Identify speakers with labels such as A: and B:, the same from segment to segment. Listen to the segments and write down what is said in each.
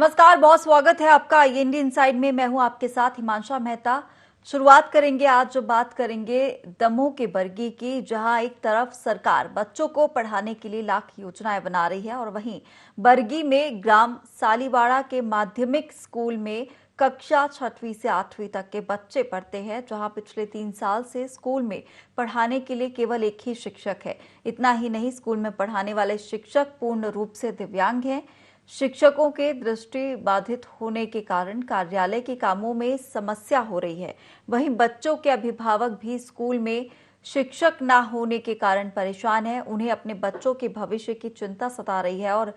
A: नमस्कार, बहुत स्वागत है आपका IND इनसाइड में। मैं हूं आपके साथ हिमांशा मेहता। शुरुआत करेंगे आज जो बात करेंगे दमोह के बरगी की, जहां एक तरफ सरकार बच्चों को पढ़ाने के लिए लाख योजनाएं बना रही है और वहीं बरगी में ग्राम सालीवाड़ा के माध्यमिक स्कूल में कक्षा 6वीं से 8वीं तक के बच्चे पढ़ते हैं, जहां पिछले 3 साल से स्कूल में पढ़ाने के लिए केवल एक ही शिक्षक है। इतना ही नहीं, स्कूल में पढ़ाने वाले शिक्षक पूर्ण रूप से दिव्यांग हैं। शिक्षकों के दृष्टि बाधित होने के कारण कार्यालय के कामों में समस्या हो रही है। वहीं बच्चों के अभिभावक भी स्कूल में शिक्षक न होने के कारण परेशान हैं। उन्हें अपने बच्चों के भविष्य की चिंता सता रही है और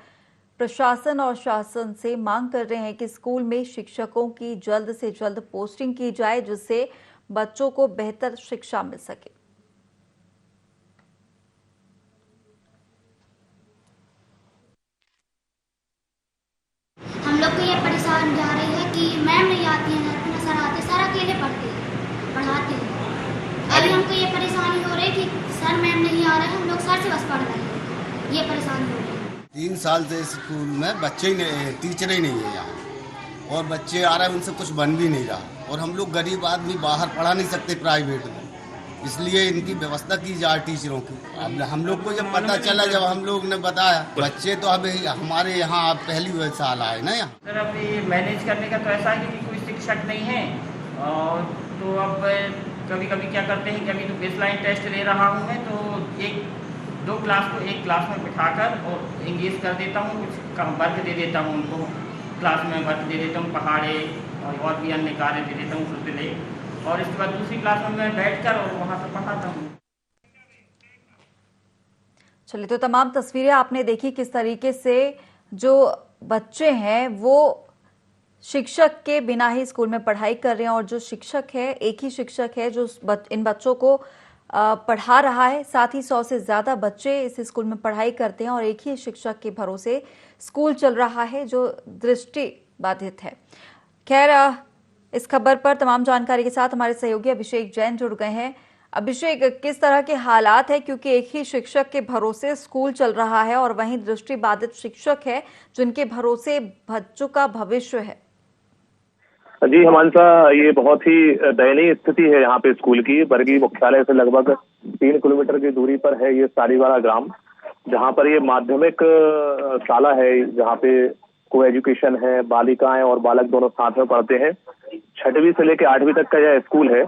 A: प्रशासन और शासन से मांग कर रहे हैं कि स्कूल में शिक्षकों की जल्द से जल्द पोस्टिंग की जाए, जिससे बच्चों को बेहतर शिक्षा मिल सके।
B: हम लोग को ये परेशान जा रही है कि मैम नहीं आती है, अपना सर आते, सर अकेले पढ़ाते हैं। अभी हमको ये परेशानी हो रही है कि सर मैम नहीं आ रहे हैं, हम लोग सर से बस पढ़ रहे हैं। ये परेशानी हो रही है।
C: 3 साल से स्कूल में बच्चे ही नहीं, टीचर ही नहीं है यहाँ, और बच्चे आ रहे हैं, उनसे कुछ बन भी नहीं रहा। और हम लोग गरीब आदमी बाहर पढ़ा नहीं सकते प्राइवेट में, इसलिए इनकी व्यवस्था की जाए टीचरों की। अब हम लोग को जब पता चला, जब हम लोग ने बताया, बच्चे तो अब हमारे यहाँ पहली साल आए ना यहाँ।
D: सर अब ये मैनेज करने का तो ऐसा है कि कोई शिक्षक नहीं है, और तो अब कभी कभी क्या करते हैं कि अभी तो बेसलाइन टेस्ट ले रहा हूँ मैं, तो 1-2 क्लास को एक क्लास में बिठाकर और इंगेज कर देता हूँ, कुछ वर्क दे देता हूँ उनको, क्लास में वर्क दे देता हूँ, पहाड़े और भी अन्य कार्य दे देता हूँ सिलसिले, और इसके बाद दूसरी क्लास में मैं बैठकर और वहाँ से पढ़ाता हूँ।
A: चलिए, तो तमाम तस्वीरें आपने देखी किस तरीके से जो बच्चे हैं वो शिक्षक के बिना ही स्कूल में पढ़ाई कर रहे हैं, और जो शिक्षक है, एक ही शिक्षक है जो इन बच्चों को पढ़ा रहा है। साथ ही 100 से ज्यादा बच्चे इस स्कूल में पढ़ाई करते हैं और एक ही शिक्षक के भरोसे स्कूल चल रहा है जो दृष्टि बाधित है। खैर, इस खबर पर तमाम जानकारी के साथ हमारे सहयोगी अभिषेक जैन जुड़ गए हैं। अभिषेक, किस तरह के हालात है, क्योंकि एक ही शिक्षक के भरोसे स्कूल चल रहा है और वहीं दृष्टि बाधित शिक्षक है जिनके भरोसे बच्चों का भविष्य है।
E: जी हिमांशा, ये बहुत ही दयनीय स्थिति है यहाँ पे स्कूल की। बरगी मुख्यालय से लगभग 3 किलोमीटर की दूरी पर है ये सालीवाड़ा ग्राम, जहाँ पर ये माध्यमिक शाला है, जहाँ पे को एजुकेशन है। बालिकाएं और बालक दोनों साथ में पढ़ते हैं। 6वीं से लेकर 8वीं तक का यह स्कूल है,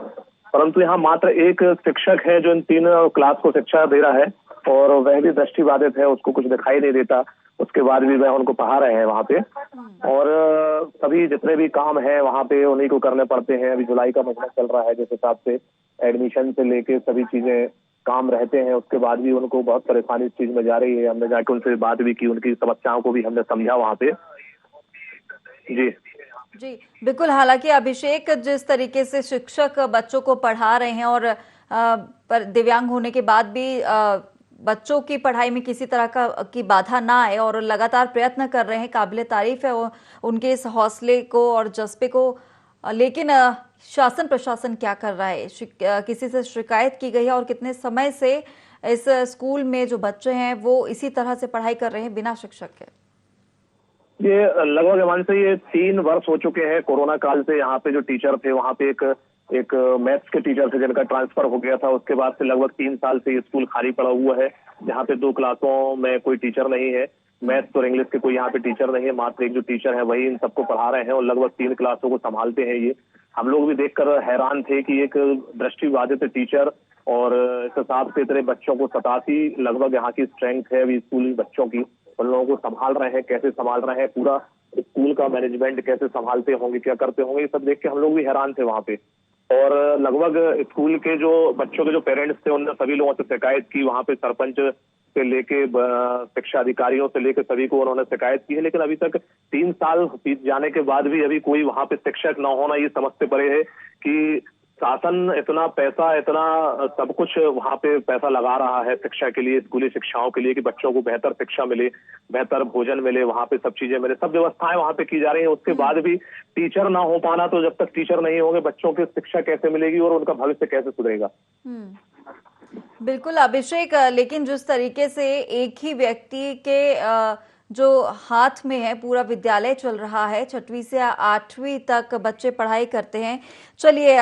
E: परंतु यहाँ मात्र एक शिक्षक है जो इन 3 क्लास को शिक्षा दे रहा है, और वह भी दृष्टि बाधित है, उसको कुछ दिखाई नहीं देता। उसके बाद भी वह उनको पढ़ा रहे हैं वहाँ पे, और सभी जितने भी काम है वहाँ पे उन्हीं को करने पड़ते हैं। अभी जुलाई का महीना चल रहा है, जिस हिसाब से एडमिशन से लेके सभी चीजें काम रहते हैं, उसके बाद भी उनको बहुत परेशानी इस चीज में जा रही है। हमने जाके उनसे बात भी की, उनकी समस्याओं को भी हमने समझा वहाँ पे।
A: जी बिल्कुल। हालांकि अभिषेक, जिस तरीके से शिक्षक बच्चों को पढ़ा रहे हैं और पर दिव्यांग होने के बाद भी बच्चों की पढ़ाई में किसी तरह की बाधा ना आए और लगातार प्रयत्न कर रहे हैं, काबिले तारीफ है उनके इस हौसले को और जज्बे को। लेकिन शासन प्रशासन क्या कर रहा है? किसी से शिकायत की गई है? और कितने समय से इस स्कूल में जो बच्चे हैं वो इसी तरह से पढ़ाई कर रहे हैं बिना शिक्षक के?
E: ये लगभग मान से ये 3 वर्ष हो चुके हैं। कोरोना काल से यहाँ पे जो टीचर थे, वहाँ पे एक मैथ्स के टीचर थे जिनका ट्रांसफर हो गया था। उसके बाद से लगभग 3 साल से ये स्कूल खाली पड़ा हुआ है, जहाँ पे 2 क्लासों में कोई टीचर नहीं है। मैथ्स और इंग्लिश के कोई यहाँ पे टीचर नहीं है, मात्र एक जो टीचर है वही इन सबको पढ़ा रहे हैं, और लगभग 3 क्लासों को संभालते हैं ये। हम लोग भी देखकर हैरान थे कि एक दृष्टि बाधित टीचर और इस हिसाब से इतने बच्चों को 87 लगभग यहाँ की स्ट्रेंथ है अभी स्कूल बच्चों की, उन लोगों को संभाल रहे हैं। कैसे संभाल रहे हैं, पूरा स्कूल का मैनेजमेंट कैसे संभालते होंगे, क्या करते होंगे, ये सब देख के हम लोग भी हैरान थे वहाँ पे। और लगभग स्कूल के जो बच्चों के जो पेरेंट्स थे, उन्होंने सभी लोगों से शिकायत की। वहाँ पे सरपंच से लेके शिक्षा अधिकारियों से लेके सभी को उन्होंने शिकायत की है, लेकिन अभी तक 3 साल बीत जाने के बाद भी अभी कोई वहाँ पे शिक्षक न होना ये समझते पड़े है कि शासन इतना पैसा, इतना सब कुछ वहाँ पे पैसा लगा रहा है शिक्षा के लिए, स्कूली शिक्षाओं के लिए, कि बच्चों को बेहतर शिक्षा मिले, बेहतर भोजन मिले, वहाँ पे सब चीजें मिले, सब व्यवस्थाएं वहाँ पे की जा रही हैं। उसके बाद भी टीचर ना हो पाना, तो जब तक टीचर नहीं होंगे बच्चों की शिक्षा कैसे मिलेगी और उनका भविष्य कैसे सुधरेगा?
A: बिल्कुल अभिषेक, लेकिन जिस तरीके से एक ही व्यक्ति के जो हाथ में है, पूरा विद्यालय चल रहा है, 6वीं से 8वीं तक बच्चे पढ़ाई करते हैं। चलिए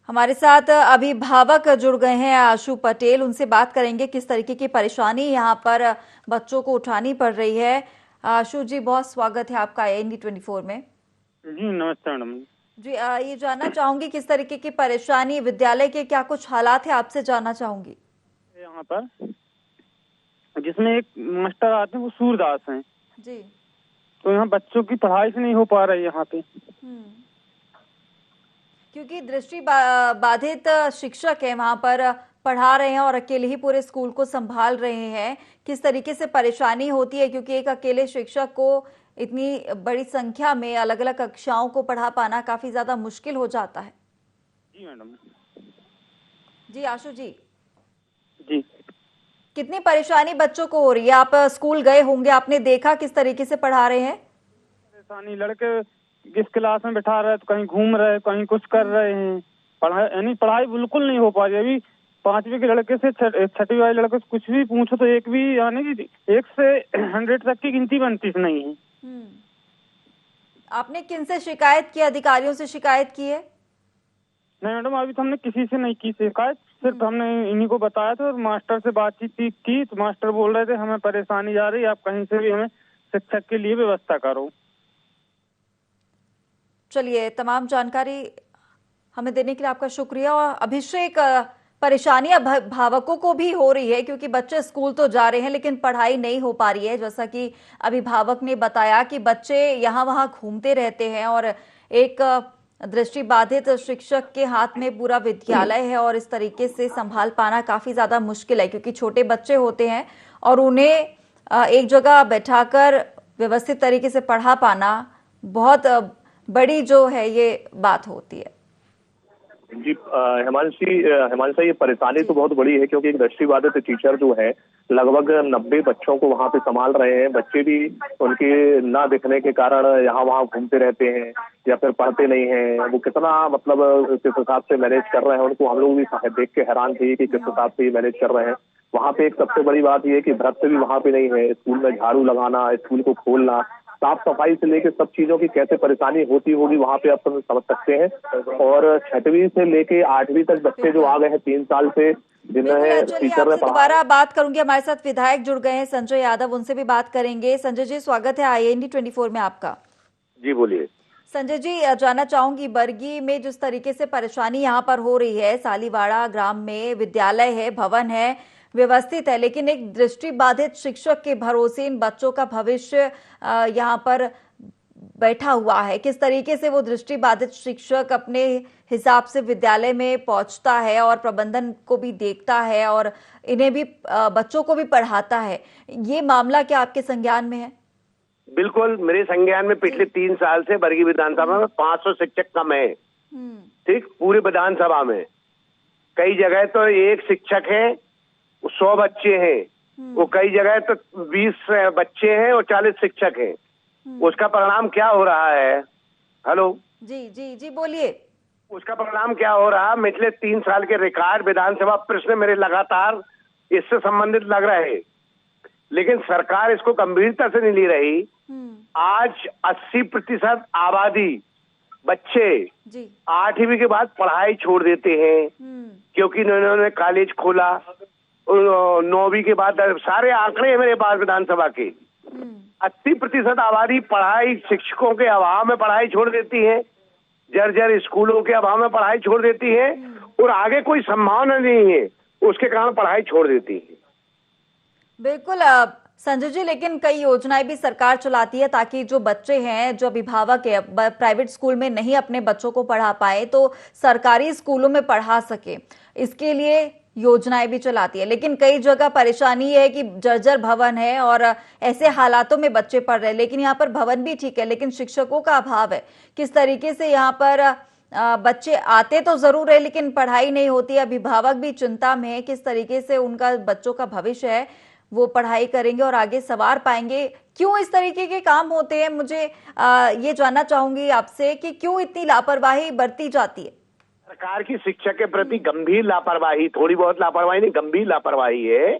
A: हमारे साथ अभिभावक जुड़ गए हैं, आशु पटेल, उनसे बात करेंगे किस तरीके की परेशानी यहाँ पर बच्चों को उठानी पड़ रही है। आशु जी, बहुत स्वागत है आपका AND24 में।
F: जी नमस्ते मैडम
A: जी, ये जानना चाहूंगी किस तरीके की परेशानी, विद्यालय के क्या कुछ हालात है, आपसे जानना चाहूंगी।
F: यहाँ पर जिसमें एक मास्टर आते हैं वो सूरदास हैं
A: जी।
F: तो यहाँ बच्चों की पढ़ाई से नहीं हो पा रही यहाँ पे।
A: क्योंकि दृष्टि बाधित शिक्षक है वहां पर, पढ़ा रहे हैं और अकेले ही पूरे स्कूल को संभाल रहे हैं। किस तरीके से परेशानी होती है, क्योंकि एक अकेले शिक्षक को इतनी बड़ी संख्या में अलग अलग कक्षाओं को पढ़ा पाना काफी ज्यादा मुश्किल हो जाता है।
F: जी मैडम।
A: जी आशु जी,
F: जी
A: कितनी परेशानी बच्चों को हो रही है? आप स्कूल गए होंगे, आपने देखा किस तरीके से पढ़ा रहे हैं?
F: परेशानी, लड़के किस क्लास में बैठा रहे तो कहीं घूम रहे, कहीं कुछ कर रहे हैं। पढ़ाई बिल्कुल नहीं हो पा रही। अभी 5वीं के लड़के से 6वीं वाले लड़के से कुछ भी पूछो तो एक भी, यानी कि 1 से 100 तक की गिनती बनती नहीं है।
A: आपने किनसे शिकायत की, अधिकारियों से शिकायत की है?
F: नहीं मैडम, अभी तो हमने किसी से नहीं की शिकायत, सिर्फ हमने इन्हीं को बताया था और मास्टर से बातचीत की तो मास्टर बोल रहे थे हमें परेशानी जा रही है, आप कहीं से भी हमें शिक्षक के लिए व्यवस्था करो।
A: चलिए, तमाम जानकारी हमें देने के लिए आपका शुक्रिया। और अभिषेक, परेशानी अभिभावकों को भी हो रही है क्योंकि बच्चे स्कूल तो जा रहे हैं लेकिन पढ़ाई नहीं हो पा रही है। जैसा कि अभिभावक ने बताया कि बच्चे यहाँ वहाँ घूमते रहते हैं और एक दृष्टि बाधित शिक्षक के हाथ में पूरा विद्यालय है और इस तरीके से संभाल पाना काफी ज्यादा मुश्किल है, क्योंकि छोटे बच्चे होते हैं और उन्हें एक जगह बैठाकर व्यवस्थित तरीके से पढ़ा पाना बहुत बड़ी जो है ये बात होती है।
E: जी हिमांशी, ये परेशानी तो बहुत बड़ी है क्योंकि एक दृष्टिबाधित टीचर जो है लगभग 90 बच्चों को वहाँ पे संभाल रहे हैं। बच्चे भी उनके ना दिखने के कारण यहाँ वहाँ घूमते रहते हैं या फिर पढ़ते नहीं हैं। वो कितना मतलब किस हिसाब से मैनेज कर रहे हैं, उनको हम लोग भी देख के हैरान थे कि किस हिसाब से ये मैनेज कर रहे हैं। वहाँ पे एक सबसे बड़ी बात ये है कि भ्रष्ट भी वहाँ पे नहीं है। स्कूल में झाड़ू लगाना, स्कूल को खोलना, साफ सफाई से लेकर सब चीजों की कैसे परेशानी होती होगी वहाँ पे आप समझ सकते हैं। और 6वीं से लेके 8वीं तक बच्चे जो आ गए हैं 3 साल से, जिन्हें टीचर ने
A: दोबारा बात करूंगी। हमारे साथ विधायक जुड़ गए हैं संजय यादव, उनसे भी बात करेंगे। संजय जी, स्वागत है AND24 में आपका।
E: जी बोलिए।
A: संजय जी, जानना चाहूंगी बरगी में जिस तरीके से परेशानी यहाँ पर हो रही है, सालीवाड़ा ग्राम में विद्यालय है, भवन है, व्यवस्थित है, लेकिन एक दृष्टि बाधित शिक्षक के भरोसे इन बच्चों का भविष्य यहाँ पर बैठा हुआ है। किस तरीके से वो दृष्टि बाधित शिक्षक अपने हिसाब से विद्यालय में पहुंचता है और प्रबंधन को भी देखता है और इन्हें भी, बच्चों को भी पढ़ाता है, ये मामला क्या आपके संज्ञान में है?
G: बिल्कुल मेरे संज्ञान में पिछले 3 साल से बरगी विधानसभा में 500 शिक्षक कम है। ठीक, पूरी विधानसभा में कई जगह तो एक शिक्षक है 100 बच्चे हैं, वो कई जगह तो 20 बच्चे हैं और 40 शिक्षक हैं। उसका परिणाम क्या हो रहा है? हेलो
A: जी जी जी बोलिए।
G: उसका परिणाम क्या हो रहा है? पिछले 3 साल के रिकॉर्ड विधानसभा प्रश्न मेरे लगातार इससे संबंधित लग रहे हैं, लेकिन सरकार इसको गंभीरता से नहीं ले रही। आज 80% आबादी बच्चे 8वीं के बाद पढ़ाई छोड़ देते हैं क्योंकि उन्होंने कॉलेज खोला। 9वीं के बाद सारे आंकड़े हैं मेरे पास विधानसभा के। 80% आबादी पढ़ाई, शिक्षकों के अभाव में पढ़ाई छोड़ देती है, जर्जर स्कूलों के अभाव में पढ़ाई छोड़ देती है और आगे कोई संभावना नहीं है, उसके कारण पढ़ाई छोड़ देती है।
A: बिल्कुल संजय जी, लेकिन कई योजनाएं भी सरकार चलाती है ताकि जो बच्चे हैं, जो अभिभावक है, प्राइवेट स्कूल में नहीं अपने बच्चों को पढ़ा पाए तो सरकारी स्कूलों में पढ़ा सके, इसके लिए योजनाएं भी चलाती है। लेकिन कई जगह परेशानी है कि जर्जर भवन है और ऐसे हालातों में बच्चे पढ़ रहे हैं। लेकिन यहाँ पर भवन भी ठीक है लेकिन शिक्षकों का अभाव है। किस तरीके से यहाँ पर बच्चे आते तो जरूर है लेकिन पढ़ाई नहीं होती, अभिभावक भी चिंता में है किस तरीके से उनका बच्चों का भविष्य है, वो पढ़ाई करेंगे और आगे सवार पाएंगे। क्यों इस तरीके के काम होते हैं, मुझे ये जानना चाहूंगी आपसे कि क्यों इतनी लापरवाही बरती जाती है?
G: सरकार की शिक्षा के प्रति गंभीर लापरवाही, थोड़ी बहुत लापरवाही नहीं, गंभीर लापरवाही है।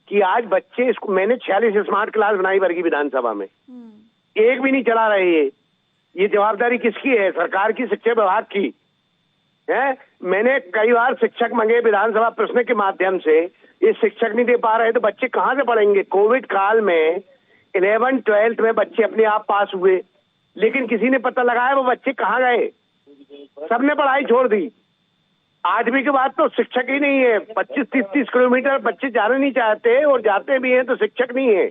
G: कि आज बच्चे इसको, मैंने 46 स्मार्ट क्लास बनाई वर्गी विधानसभा में, एक भी नहीं चला रहे। ये जवाबदारी किसकी है? सरकार की, शिक्षा विभाग की है। मैंने कई बार शिक्षक मांगे विधानसभा प्रश्न के माध्यम से, ये शिक्षक नहीं दे पा रहे तो बच्चे कहाँ से पढ़ेंगे? कोविड काल में 11 12 में बच्चे अपने आप पास हुए, लेकिन किसी ने पता लगाया वो बच्चे कहाँ गए? सबने पढ़ाई छोड़ दी। 8वीं के बाद तो शिक्षक ही नहीं है। 25-30 किलोमीटर बच्चे जाना नहीं चाहते, और जाते भी हैं तो शिक्षक नहीं है।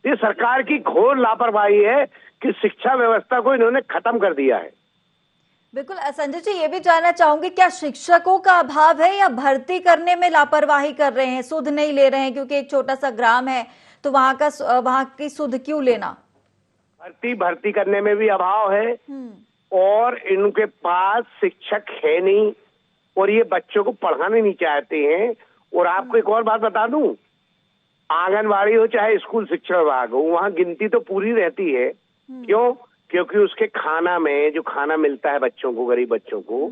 G: ये सरकार की घोर लापरवाही है कि शिक्षा व्यवस्था को इन्होंने खत्म कर दिया है।
A: बिल्कुल। संजय जी, ये भी जानना चाहूंगी, क्या शिक्षकों का अभाव है या भर्ती करने में लापरवाही कर रहे हैं, सुध नहीं ले रहे हैं? क्योंकि एक छोटा सा ग्राम है तो वहां की सुध क्यों लेना?
G: भर्ती करने में भी अभाव है, और इनके पास शिक्षक है नहीं, और ये बच्चों को पढ़ाने नहीं चाहते हैं। और आपको एक और बात बता दूं, आंगनवाड़ी हो चाहे स्कूल शिक्षा विभाग हो, वहाँ गिनती तो पूरी रहती है। क्यों? क्योंकि उसके खाना में जो खाना मिलता है बच्चों को, गरीब बच्चों को,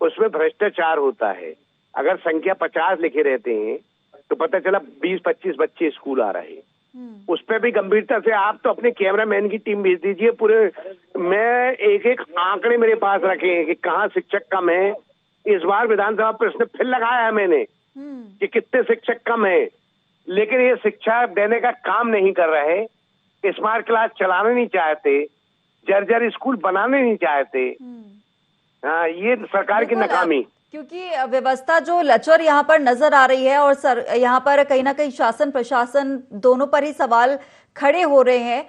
G: उसमें भ्रष्टाचार होता है। अगर संख्या 50 लिखे रहते हैं तो पता चला 20-25 बच्चे स्कूल आ रहे हैं। उस पर भी गंभीरता से आप तो अपने कैमरामैन की टीम भेज दीजिए पूरे, मैं एक आंकड़े मेरे पास रखे हैं कि कहाँ शिक्षक कम है। इस बार विधानसभा प्रश्न फिर लगाया है मैंने कि कितने शिक्षक कम है, लेकिन ये शिक्षा देने का काम नहीं कर रहे, स्मार्ट क्लास चलाने नहीं चाहते, जर्जर स्कूल बनाने नहीं चाहते। हाँ, ये सरकार की नाकामी।
A: क्योंकि व्यवस्था जो लचर यहाँ पर नजर आ रही है, और यहाँ पर कहीं ना कहीं शासन प्रशासन दोनों पर ही सवाल खड़े हो रहे हैं।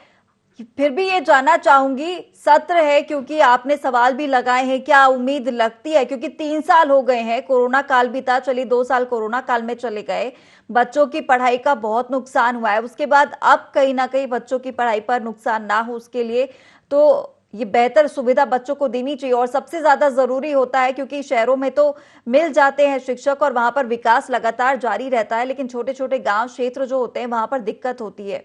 A: फिर भी ये जानना चाहूंगी, सत्र है क्योंकि आपने सवाल भी लगाए हैं, क्या उम्मीद लगती है? क्योंकि 3 साल हो गए हैं, कोरोना काल भी था, चलिए 2 साल कोरोना काल में चले गए, बच्चों की पढ़ाई का बहुत नुकसान हुआ है। उसके बाद अब कहीं ना कहीं बच्चों की पढ़ाई पर नुकसान ना हो, उसके लिए तो ये बेहतर सुविधा बच्चों को देनी चाहिए, और सबसे ज्यादा जरूरी होता है क्योंकि शहरों में तो मिल जाते हैं शिक्षक और वहां पर विकास लगातार जारी रहता है, लेकिन छोटे छोटे गांव क्षेत्र जो होते हैं वहां पर दिक्कत होती है।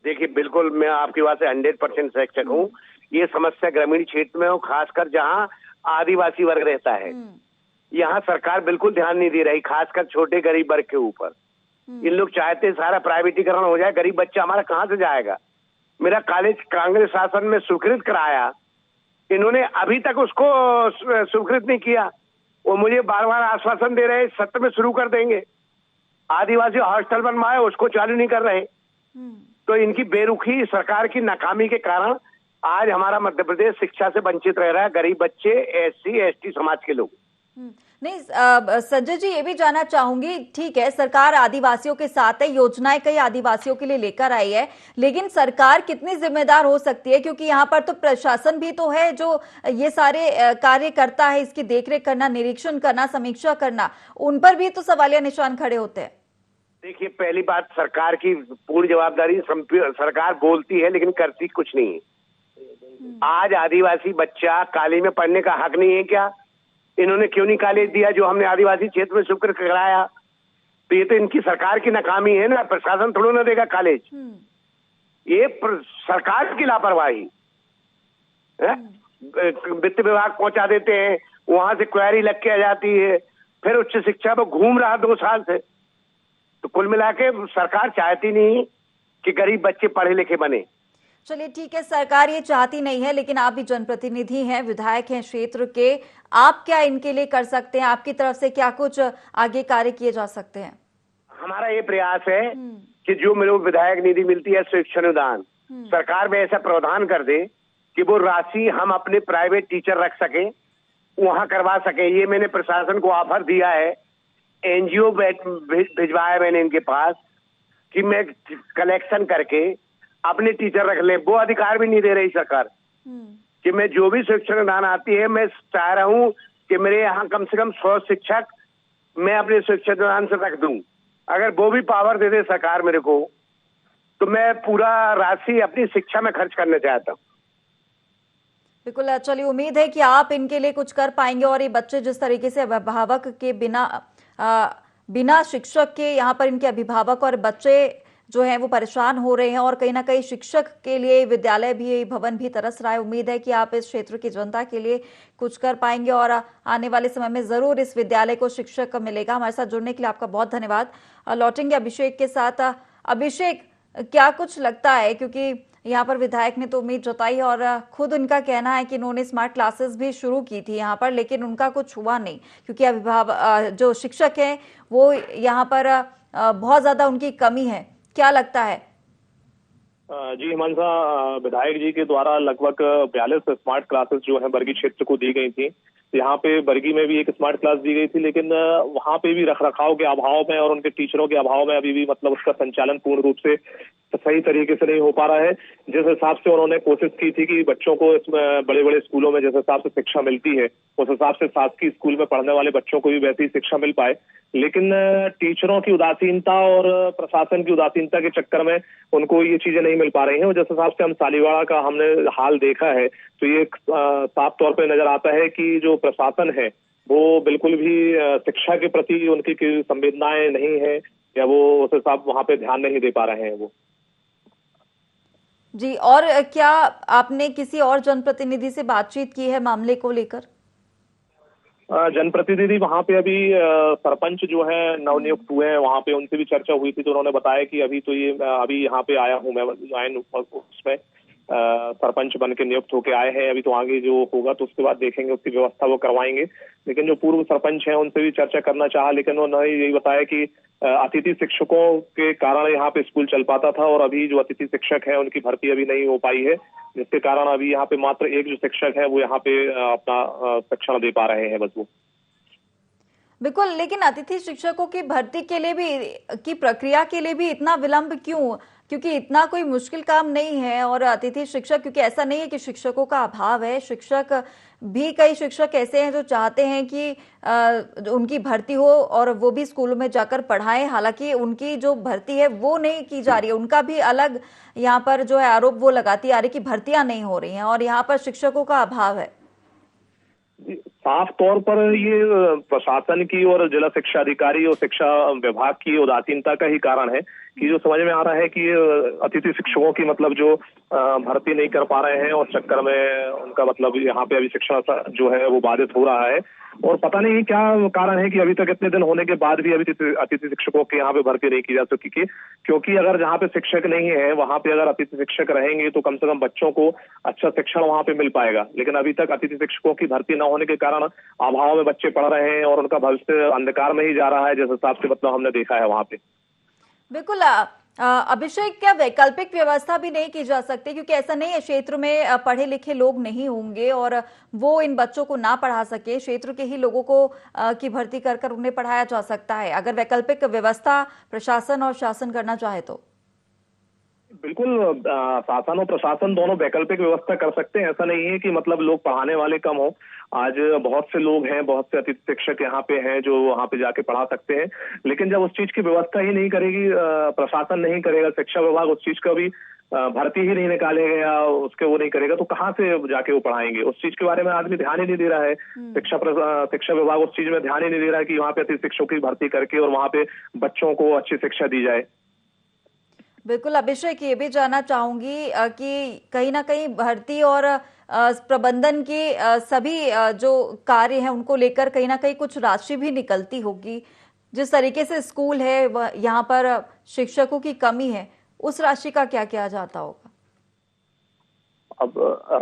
G: देखिए, बिल्कुल मैं आपकी बात से 100% सहमत हूँ। ये समस्या ग्रामीण क्षेत्र में हो, खासकर जहाँ आदिवासी वर्ग रहता है, यहाँ सरकार बिल्कुल ध्यान नहीं दे रही, खासकर छोटे गरीब वर्ग के ऊपर। इन लोग चाहते सारा प्राइवेटीकरण हो जाए, गरीब बच्चा हमारा कहाँ से जाएगा? मेरा कॉलेज कांग्रेस शासन में स्वीकृत कराया, इन्होंने अभी तक उसको स्वीकृत नहीं किया, और मुझे बार बार आश्वासन दे रहे सत्र में शुरू कर देंगे। आदिवासी हॉस्टल बनवाए, उसको चालू नहीं कर रहे। तो इनकी बेरुखी, सरकार की नाकामी के कारण आज हमारा मध्य प्रदेश शिक्षा से वंचित रह रहा है, गरीब बच्चे, SC ST समाज के लोग।
A: नहीं, संजय जी, ये भी जानना चाहूंगी, ठीक है सरकार आदिवासियों के साथ है, योजनाएं कई आदिवासियों के लिए लेकर आई है, लेकिन सरकार कितनी जिम्मेदार हो सकती है? क्योंकि यहाँ पर तो प्रशासन भी तो है जो ये सारे कार्य करता है, इसकी देखरेख करना, निरीक्षण करना, समीक्षा करना, उन पर भी तो सवालिया निशान खड़े होते हैं।
G: देखिए, पहली बात, सरकार की पूर्ण जवाबदारी, सरकार बोलती है लेकिन करती कुछ नहीं है। आज आदिवासी बच्चा कॉलेज में पढ़ने का हक नहीं है क्या? इन्होंने क्यों नहीं कॉलेज दिया जो हमने आदिवासी क्षेत्र में स्वीकृत कराया? तो ये तो इनकी सरकार की नाकामी है ना, प्रशासन थोड़ा ना देगा कॉलेज। ये सरकार की लापरवाही है। वित्त विभाग पहुंचा देते हैं, वहां से क्वेरी लग के आ जाती है, फिर उच्च शिक्षा पर घूम रहा 2 साल से। तो कुल मिला के सरकार चाहती नहीं कि गरीब बच्चे पढ़े लिखे बने।
A: चलिए ठीक है, सरकार ये चाहती नहीं है, लेकिन आप भी जनप्रतिनिधि हैं, विधायक हैं क्षेत्र के, आप क्या इनके लिए कर सकते हैं? आपकी तरफ से क्या कुछ आगे कार्य किए जा सकते हैं?
G: हमारा ये प्रयास है कि जो मेरे को विधायक निधि मिलती है, शिक्षा अनुदान, सरकार में ऐसा प्रावधान कर दे कि वो राशि हम अपने प्राइवेट टीचर रख सके, वहां करवा सके। ये मैंने प्रशासन को ऑफर दिया है, NGO भिजवाया मैंने इनके पास कि मैं कलेक्शन करके अपने टीचर रख ले। वो अधिकार भी नहीं दे रही सरकार कि मैं जो भी शिक्षा अनुदान आती है, मैं चाह रहा हूँ कि मेरे यहाँ कम से कम 100 शिक्षक मैं अपने शिक्षा अनुदान से रख दूं। अगर वो भी पावर दे दे सरकार मेरे को, तो मैं पूरा राशि अपनी शिक्षा में खर्च करना चाहता हूँ।
A: बिल्कुल, चलिए उम्मीद है कि आप इनके लिए कुछ कर पाएंगे, और ये बच्चे जिस तरीके से अभिभावक के बिना शिक्षक के यहाँ पर इनके अभिभावक और बच्चे जो है वो परेशान हो रहे हैं और कहीं ना कहीं शिक्षक के लिए विद्यालय भी, भवन भी तरस रहा है। उम्मीद है कि आप इस क्षेत्र की जनता के लिए कुछ कर पाएंगे और आने वाले समय में जरूर इस विद्यालय को शिक्षक मिलेगा। हमारे साथ जुड़ने के लिए आपका बहुत धन्यवाद। लौटेंगे अभिषेक के साथ। अभिषेक, क्या कुछ लगता है, क्योंकि यहाँ पर विधायक ने तो उम्मीद जताई और खुद उनका कहना है कि इन्होंने स्मार्ट क्लासेस भी शुरू की थी यहाँ पर, लेकिन उनका कुछ हुआ नहीं क्योंकि अभिभावक जो शिक्षक हैं वो यहाँ पर बहुत ज्यादा उनकी कमी है। क्या लगता है?
E: जी हिमांशा, विधायक जी के द्वारा लगभग 42 स्मार्ट क्लासेस जो है बरगी क्षेत्र को दी गई थी। यहाँ पे बरगी में भी एक स्मार्ट क्लास दी गई थी, लेकिन वहाँ पे भी रखरखाव के अभाव में और उनके टीचरों के अभाव में अभी भी मतलब उसका संचालन पूर्ण रूप से सही तरीके से नहीं हो पा रहा है। जिस हिसाब से उन्होंने कोशिश की थी कि बच्चों को इसमें बड़े बड़े स्कूलों में जिस हिसाब से शिक्षा मिलती है उस हिसाब से शासकीय स्कूल में पढ़ने वाले बच्चों को भी वैसी ही शिक्षा मिल पाए, लेकिन टीचरों की उदासीनता और प्रशासन की उदासीनता के चक्कर में उनको ये चीजें नहीं मिल पा रही हैं। और जिस हिसाब से हम सालीवाड़ा का हमने हाल देखा है तो ये साफ तौर पर नजर आता है कि जो प्रशासन है वो बिल्कुल भी शिक्षा के प्रति उनकी संवेदनाएं नहीं है या वो उस हिसाब वहां पे ध्यान नहीं दे पा रहे हैं वो।
A: जी, और क्या आपने किसी और जनप्रतिनिधि से बातचीत की है मामले को लेकर?
E: जनप्रतिनिधि वहां पे अभी सरपंच जो है नवनियुक्त हुए हैं, वहां पे उनसे भी चर्चा हुई थी तो उन्होंने बताया कि अभी यहाँ पे आया हूँ मैं, उसमें सरपंच बन के नियुक्त होके आए हैं। अभी तो आगे जो होगा तो उसके बाद देखेंगे, उसकी व्यवस्था वो करवाएंगे। लेकिन जो पूर्व सरपंच हैं उनसे भी चर्चा करना चाहा, लेकिन उन्होंने यही बताया कि अतिथि शिक्षकों के कारण यहाँ पे स्कूल चल पाता था और अभी जो अतिथि शिक्षक हैं उनकी भर्ती अभी नहीं हो पाई है, जिसके कारण अभी यहाँ पे मात्र एक जो शिक्षक है वो यहाँ पे अपना शिक्षण दे पा रहे हैं बस वो।
A: बिल्कुल, लेकिन अतिथि शिक्षकों की भर्ती के लिए भी की प्रक्रिया के लिए भी इतना विलंब क्यों? क्योंकि इतना कोई मुश्किल काम नहीं है। और अतिथि शिक्षक, क्योंकि ऐसा नहीं है कि शिक्षकों का अभाव है, शिक्षक भी कई शिक्षक ऐसे हैं जो चाहते हैं कि उनकी भर्ती हो और वो भी स्कूलों में जाकर पढ़ाएं। हालांकि उनकी जो भर्ती है वो नहीं की जा रही है, उनका भी अलग यहाँ पर जो है आरोप वो लगाती आ रही कि भर्तियां नहीं हो रही हैं और यहाँ पर शिक्षकों का अभाव है।
E: साफ तौर पर ये प्रशासन की और जिला शिक्षा अधिकारी और शिक्षा विभाग की उदासीनता का ही कारण है कि जो समझ में आ रहा है कि अतिथि शिक्षकों की मतलब जो भर्ती नहीं कर पा रहे हैं और चक्कर में उनका मतलब यहाँ पे अभी शिक्षा जो है वो बाधित हो रहा है। और पता नहीं क्या कारण है कि अभी तक इतने दिन होने के बाद भी अभी अतिथि शिक्षकों के यहाँ पे भर्ती नहीं की जा सकी, क्योंकि अगर जहाँ पे शिक्षक नहीं है वहां पे अगर अतिथि शिक्षक रहेंगे तो कम से कम बच्चों को अच्छा शिक्षण वहां पे मिल पाएगा। लेकिन अभी तक अतिथि शिक्षकों की भर्ती न होने के कारण अभाव में बच्चे पढ़ रहे हैं और उनका भविष्य अंधकार में ही जा रहा है, जिस हिसाब से मतलब हमने देखा है वहां पे।
A: बिल्कुल अभिषेक, क्या वैकल्पिक व्यवस्था भी नहीं की जा सकती? क्योंकि ऐसा नहीं है क्षेत्र में पढ़े लिखे लोग नहीं होंगे और वो इन बच्चों को ना पढ़ा सके, क्षेत्र के ही लोगों को की भर्ती कर उन्हें पढ़ाया जा सकता है अगर वैकल्पिक व्यवस्था प्रशासन और शासन करना चाहे तो।
E: बिल्कुल, शासन और प्रशासन दोनों वैकल्पिक व्यवस्था कर सकते हैं। ऐसा नहीं है कि मतलब लोग पढ़ाने वाले कम हो। आज बहुत से लोग हैं, बहुत से अतिथि शिक्षक यहाँ पे हैं जो वहाँ पे जाके पढ़ा सकते हैं, लेकिन जब उस चीज की व्यवस्था ही नहीं करेगी, प्रशासन नहीं करेगा, शिक्षा विभाग उस चीज का भी भर्ती ही नहीं निकालेगा या उसके वो नहीं करेगा, तो कहाँ से जाके वो पढ़ाएंगे? उस चीज के बारे में आदमी ध्यान ही नहीं दे रहा है। शिक्षा विभाग उस चीज में ध्यान ही नहीं दे रहा है कि वहाँ पे अतिथि शिक्षकों की भर्ती करके और वहाँ पे बच्चों को अच्छी शिक्षा दी जाए।
A: बिल्कुल अभिषेक, ये भी जानना चाहूंगी कि कहीं ना कहीं भर्ती और प्रबंधन के सभी जो कार्य हैं उनको लेकर कहीं ना कहीं कुछ राशि भी निकलती होगी। जिस तरीके से स्कूल है यहाँ पर शिक्षकों की कमी है, उस राशि का क्या किया जाता होगा?
E: अब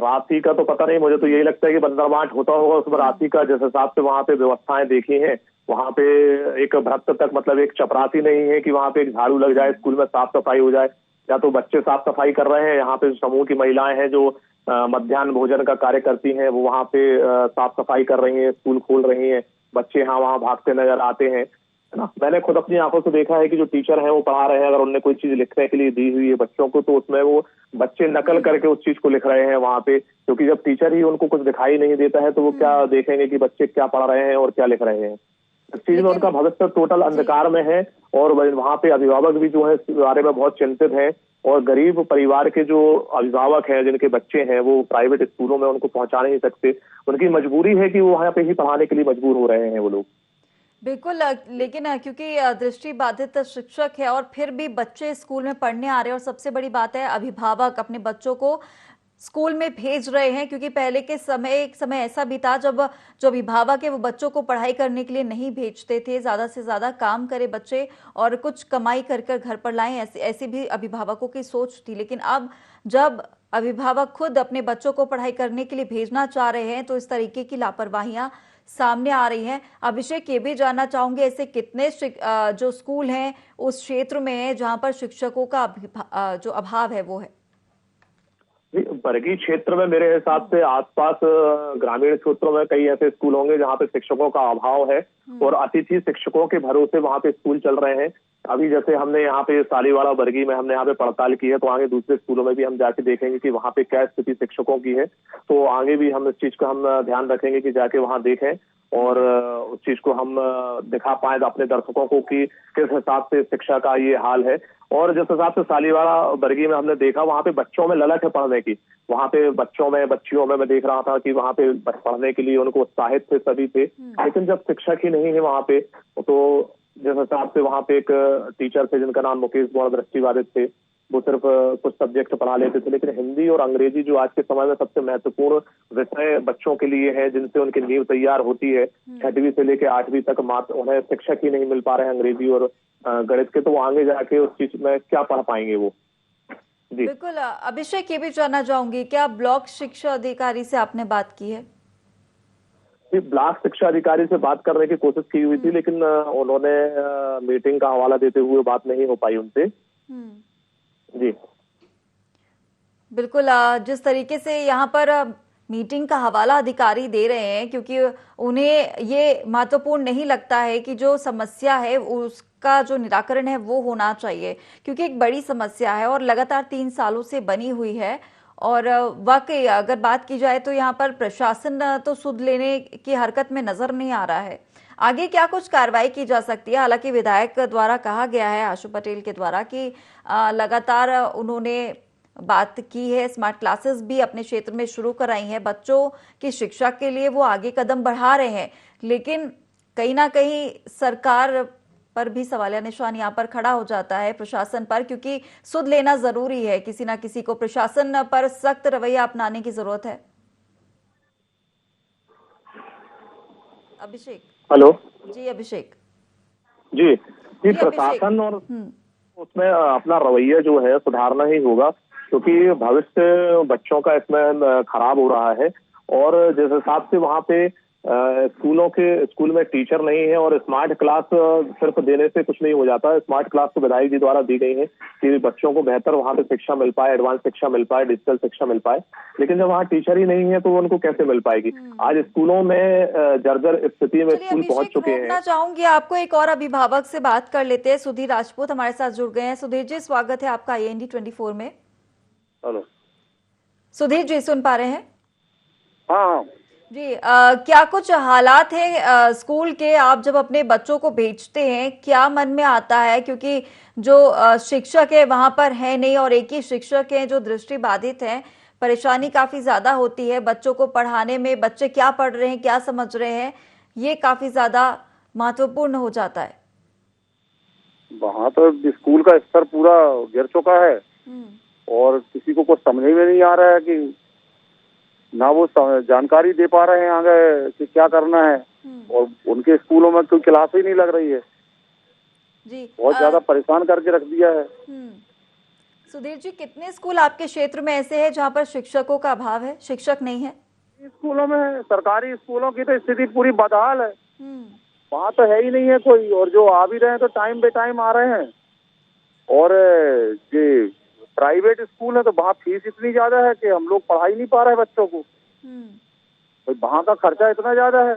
E: राशि का तो पता नहीं, मुझे तो यही लगता है कि बंदरमाट होता होगा उसमें राशि का। जिस हिसाब से वहां पे व्यवस्थाएं देखी हैं, वहां पे एक भ्रष्ट तक मतलब एक चपरासी नहीं है कि वहां पे एक झाड़ू लग जाए, स्कूल में साफ सफाई हो जाए, या तो बच्चे साफ सफाई कर रहे हैं। यहाँ पे समूह की महिलाएं हैं जो मध्याह्न भोजन का कार्य करती हैं, वो वहाँ पे साफ सफाई कर रही हैं, स्कूल खोल रही हैं, बच्चे यहाँ वहाँ भागते नजर आते हैं, है ना। मैंने खुद अपनी आंखों से देखा है कि जो टीचर हैं वो पढ़ा रहे हैं, अगर उन्होंने कोई चीज लिखने के लिए दी हुई है बच्चों को तो उसमें वो बच्चे नकल करके उस चीज को लिख रहे हैं वहां पे, क्योंकि जब टीचर ही उनको कुछ दिखाई नहीं देता है तो वो क्या देखेंगे कि बच्चे क्या पढ़ रहे हैं और क्या लिख रहे हैं। इस चीज में उनका भविष्य टोटल अंधकार में है और वहां पे अभिभावक भी जो है इस बारे में बहुत चिंतित हैं। और गरीब परिवार के जो अभिभावक हैं जिनके बच्चे हैं वो प्राइवेट स्कूलों में उनको पहुंचा नहीं सकते, उनकी मजबूरी है कि वो वहां पे ही पढ़ाने के लिए मजबूर हो रहे हैं वो लोग।
A: बिल्कुल लेकिन क्योंकि दृष्टि बाधित शिक्षक है और फिर भी बच्चे स्कूल में पढ़ने आ रहे हैं और सबसे बड़ी बात है अभिभावक अपने बच्चों को स्कूल में भेज रहे हैं, क्योंकि पहले के समय एक समय ऐसा भी था जब जो अभिभावक है वो बच्चों को पढ़ाई करने के लिए नहीं भेजते थे, ज्यादा से ज्यादा काम करे बच्चे और कुछ कमाई कर कर घर पर लाएं, ऐसी भी अभिभावकों की सोच थी। लेकिन अब जब अभिभावक खुद अपने बच्चों को पढ़ाई करने के लिए भेजना चाह रहे हैं तो इस तरीके की लापरवाहियां सामने आ रही हैं। अभिषेक, ये भी जानना चाहूंगे ऐसे कितने जो स्कूल हैं उस क्षेत्र में है जहां पर शिक्षकों का जो अभाव है वो है?
E: बरगी क्षेत्र में मेरे हिसाब से आसपास ग्रामीण क्षेत्रों में कई ऐसे स्कूल होंगे जहाँ पे शिक्षकों का अभाव है और अतिथि शिक्षकों के भरोसे वहाँ पे स्कूल चल रहे हैं। अभी जैसे हमने यहाँ पे सालीवाड़ा बरगी में हमने यहाँ पे पड़ताल की है, तो आगे दूसरे स्कूलों में भी हम जाके देखेंगे कि वहाँ पे क्या स्थिति शिक्षकों की है। तो आगे भी हम इस चीज का हम ध्यान रखेंगे कि जाके वहाँ देखें और उस चीज को हम दिखा पाए अपने दर्शकों को कि किस हिसाब से शिक्षा का ये हाल है। और जिस हिसाब से सालीवाड़ा बरगी में हमने देखा वहाँ पे बच्चों में ललक है पढ़ने की, वहाँ पे बच्चों में बच्चियों में मैं देख रहा था कि वहाँ पे पढ़ने के लिए उनको उत्साहित थे, सभी थे। लेकिन जब शिक्षक ही नहीं है वहाँ पे, तो जिस हिसाब से वहाँ पे एक टीचर थे जिनका नाम मुकेश गौड़ दृष्टिबाधित थे, वो सिर्फ कुछ सब्जेक्ट पढ़ा लेते थे, लेकिन हिंदी और अंग्रेजी जो आज के समय में सबसे महत्वपूर्ण विषय बच्चों के लिए है, जिनसे उनकी नींव तैयार होती है 6वीं से लेकर 8वीं तक, मात्र उन्हें शिक्षक ही नहीं मिल पा रहे हैं अंग्रेजी और गणित के, तो वो आगे जाके उस चीज में क्या पढ़ पाएंगे वो। जी
A: बिल्कुल। अभिषेक, ये भी जानना चाहूंगी क्या ब्लॉक शिक्षा अधिकारी से आपने बात की है?
E: ब्लॉक शिक्षा अधिकारी से बात करने की कोशिश की हुई थी, लेकिन उन्होंने मीटिंग का हवाला देते हुए बात नहीं हो पाई उनसे। जी
A: बिल्कुल। जिस तरीके से यहाँ पर मीटिंग का हवाला अधिकारी दे रहे हैं, क्योंकि उन्हें ये महत्वपूर्ण नहीं लगता है कि जो समस्या है उसका जो निराकरण है वो होना चाहिए, क्योंकि एक बड़ी समस्या है और लगातार 3 सालों से बनी हुई है। और वाकई अगर बात की जाए तो यहाँ पर प्रशासन तो सुध लेने की हरकत में नजर नहीं आ रहा है। आगे क्या कुछ कार्रवाई की जा सकती है? हालांकि विधायक द्वारा कहा गया है, आशु पटेल के द्वारा, कि लगातार उन्होंने बात की है, स्मार्ट क्लासेस भी अपने क्षेत्र में शुरू कराई हैं, बच्चों की शिक्षा के लिए वो आगे कदम बढ़ा रहे हैं। लेकिन कहीं ना कहीं सरकार पर भी सवालिया निशान यहाँ पर खड़ा हो जाता है, प्रशासन पर, क्योंकि सुध लेना जरूरी है। किसी ना किसी को प्रशासन पर सख्त रवैया अपनाने की जरूरत है। अभिषेक।
E: हेलो।
A: जी अभिषेक।
E: जी प्रशासन और उसमें अपना रवैया जो है सुधारना ही होगा, क्योंकि भविष्य बच्चों का इसमें खराब हो रहा है। और जिस हिसाब से वहाँ पे स्कूल में टीचर नहीं है और स्मार्ट क्लास सिर्फ देने से कुछ नहीं हो जाता। स्मार्ट क्लास तो विधायक जी द्वारा दी गई है कि बच्चों को बेहतर वहाँ पे शिक्षा मिल पाए, एडवांस शिक्षा मिल पाए, डिजिटल शिक्षा मिल पाए, लेकिन जब वहाँ टीचर ही नहीं है तो उनको कैसे मिल पाएगी? आज स्कूलों में जर्जर स्थिति में स्कूल पहुंच चुके हैं।
A: चाहूंगी आपको एक और अभिभावक से बात कर लेते हैं। सुधीर राजपूत हमारे साथ जुड़ गए हैं। सुधीर जी, स्वागत है आपका IND 24 में।
G: हेलो
A: सुधीर जी, सुन पा रहे हैं?
G: हाँ
A: जी। क्या कुछ हालात हैं स्कूल के, आप जब अपने बच्चों को भेजते हैं क्या मन में आता है? क्योंकि जो शिक्षक है वहां पर है नहीं और एक ही शिक्षक है जो दृष्टि बाधित है, परेशानी काफी ज्यादा होती है बच्चों को पढ़ाने में। बच्चे क्या पढ़ रहे हैं, क्या समझ रहे हैं, ये काफी ज्यादा महत्वपूर्ण हो जाता है।
H: वहाँ तो स्कूल का स्तर पूरा गिर चुका है और किसी को कुछ समझ में नहीं आ रहा है कि ना वो जानकारी दे पा रहे हैं आगे कि क्या करना है, और उनके स्कूलों में कोई क्लास ही नहीं लग रही है
A: जी।
H: बहुत ज्यादा परेशान करके रख दिया है।
A: सुधीर जी, कितने स्कूल आपके क्षेत्र में ऐसे हैं जहाँ पर शिक्षकों का अभाव है, शिक्षक नहीं है?
H: स्कूलों में, सरकारी स्कूलों की तो स्थिति पूरी बदहाल है। वहाँ तो है ही नहीं है कोई, और जो आ भी रहे हैं तो टाइम बे टाइम आ रहे हैं। और ये प्राइवेट स्कूल है तो वहाँ फीस इतनी ज्यादा है कि हम लोग पढ़ा ही नहीं पा रहे बच्चों को। वहाँ का खर्चा इतना ज्यादा है।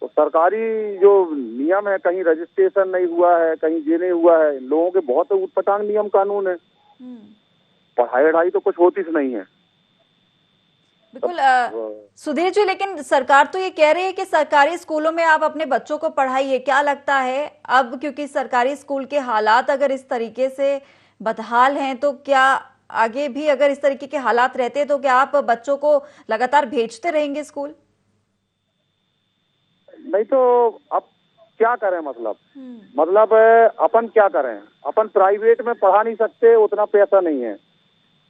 H: तो सरकारी जो नियम है, कहीं रजिस्ट्रेशन नहीं हुआ है, कहीं ये नहीं हुआ है, लोगों के बहुत उटपटांग नियम कानून है। पढ़ाई वढ़ाई तो कुछ होती नहीं है।
A: बिल्कुल। सुधीर जी, लेकिन सरकार तो ये कह रही है कि सरकारी स्कूलों में आप अपने बच्चों को पढ़ाइए। क्या लगता है अब, क्योंकि सरकारी स्कूल के हालात अगर इस तरीके से बदहाल हैं, तो क्या आगे भी अगर इस तरीके के हालात रहते हैं तो क्या आप बच्चों को लगातार भेजते रहेंगे स्कूल?
H: नहीं तो अब क्या करें मतलब अपन क्या करें, अपन प्राइवेट में पढ़ा नहीं सकते, उतना पैसा नहीं है।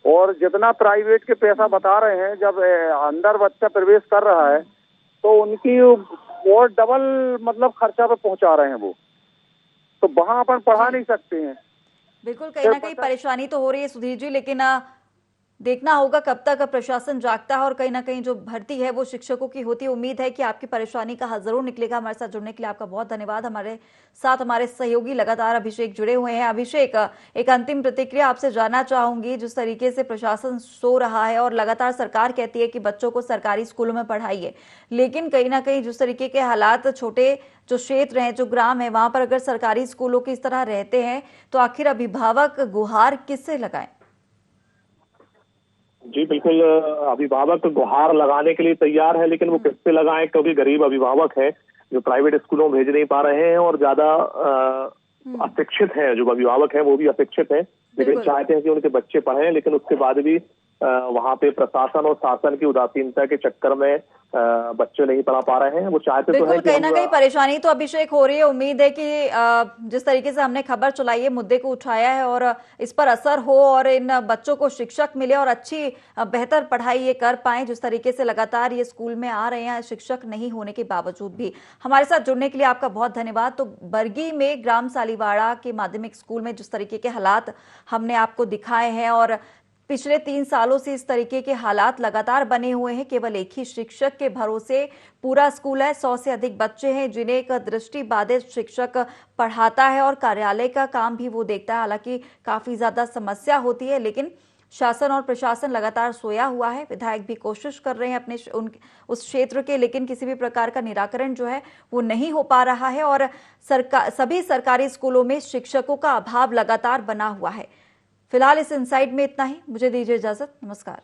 H: और जितना प्राइवेट के पैसा बता रहे हैं, जब अंदर बच्चा प्रवेश कर रहा है तो उनकी और डबल मतलब खर्चा पे पहुंचा रहे हैं वो, तो वहां अपन पढ़ा नहीं सकते हैं।
A: बिल्कुल, कहीं ना कहीं परेशानी तो हो रही है सुधीर जी, लेकिन देखना होगा कब तक प्रशासन जागता है और कहीं ना कहीं जो भर्ती है वो शिक्षकों की होती है। उम्मीद है कि आपकी परेशानी का हल जरूर निकलेगा। हमारे साथ जुड़ने के लिए आपका बहुत धन्यवाद। हमारे साथ हमारे सहयोगी लगातार अभिषेक जुड़े हुए हैं। अभिषेक, एक अंतिम प्रतिक्रिया आपसे जानना चाहूंगी। जिस तरीके से प्रशासन सो रहा है और लगातार सरकार कहती है कि बच्चों को सरकारी स्कूलों में पढ़ाइए, लेकिन कहीं ना कहीं जिस तरीके के हालात छोटे जो क्षेत्र हैं, जो ग्राम है, वहां पर अगर सरकारी स्कूलों की इस तरह रहते हैं तो आखिर अभिभावक गुहार किससे लगाएं?
E: जी बिल्कुल, अभिभावक गुहार लगाने के लिए तैयार है, लेकिन वो किससे लगाएं, क्योंकि गरीब अभिभावक हैं जो प्राइवेट स्कूलों में भेज नहीं पा रहे हैं और ज्यादा अशिक्षित हैं। जो अभिभावक हैं वो भी अशिक्षित हैं, लेकिन चाहते हैं कि उनके बच्चे पढ़ें, लेकिन उसके बाद भी वहाँ पे प्रशासन और शासन की उदासीनता के चक्कर में बच्चे नहीं पढ़ा पा रहे हैं। वो चाहते तो है कि
A: कहीं ना कहीं परेशानी तो अभिषेक हो रही है। उम्मीद है कि जिस तरीके से हमने खबर चलाई है, मुद्दे को उठाया है और इस पर असर हो और इन बच्चों को शिक्षक मिले और अच्छी बेहतर पढ़ाई ये कर पाए। जिस तरीके से लगातार ये स्कूल में आ रहे हैं शिक्षक नहीं होने के बावजूद भी। हमारे साथ जुड़ने के लिए आपका बहुत धन्यवाद। तो बरगी में ग्राम सालीवाड़ा के माध्यमिक स्कूल में जिस तरीके के हालात हमने आपको दिखाए हैं और पिछले 3 सालों से इस तरीके के हालात लगातार बने हुए हैं। केवल एक ही शिक्षक के भरोसे पूरा स्कूल है। 100 से अधिक बच्चे हैं जिन्हें एक दृष्टिबाधित शिक्षक पढ़ाता है और कार्यालय का काम भी वो देखता है। हालांकि काफी ज्यादा समस्या होती है, लेकिन शासन और प्रशासन लगातार सोया हुआ है। विधायक भी कोशिश कर रहे हैं अपने उस क्षेत्र के, लेकिन किसी भी प्रकार का निराकरण जो है वो नहीं हो पा रहा है और सभी सरकारी स्कूलों में शिक्षकों का अभाव लगातार बना हुआ है। फिलहाल इस इनसाइट में इतना ही। मुझे दीजिए इजाजत। नमस्कार।